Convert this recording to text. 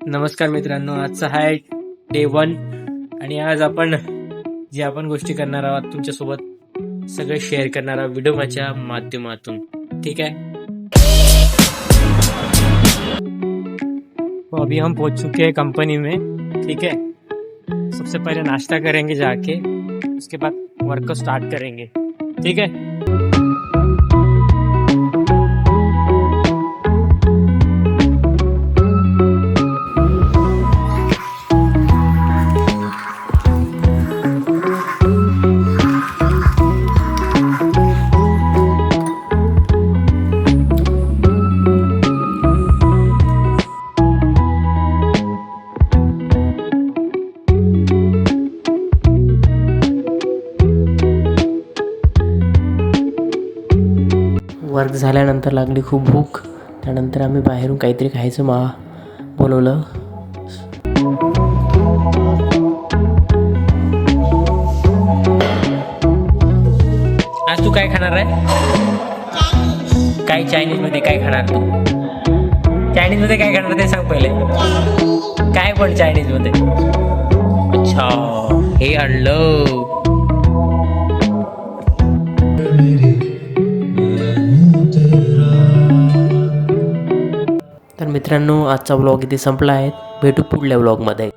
नमस्कार मित्रांनो, आजचा आहे डे 1 आणि आज आपण गोष्टी करणार आहोत तुमच्यासोबत सगळे शेअर करणार आहोत व्हिडिओ माझ्या माध्यमातून. ठीक है, तो अभी हम पहुंच चुके हैं कंपनी में. ठीक है, सबसे पहले नाश्ता करेंगे जाके, उसके बाद वर्क को स्टार्ट करेंगे. ठीक है. वर्क झाल्यानंतर लागली खूप भूक. त्यानंतर आम्ही बाहेरून काहीतरी खायचं बोलवलं. आज तू काय खाणार आहे? काय चायनीज मध्ये काय खाणार तू? चायनीज मध्ये काय खाणार ते सांग पहिले. काय पण चायनीज मध्ये? अच्छा, हे आणलं. तर मित्रांनो, आजचा व्लॉग इथे संपला आहे. भेटू पुढल्या व्लॉगमध्ये.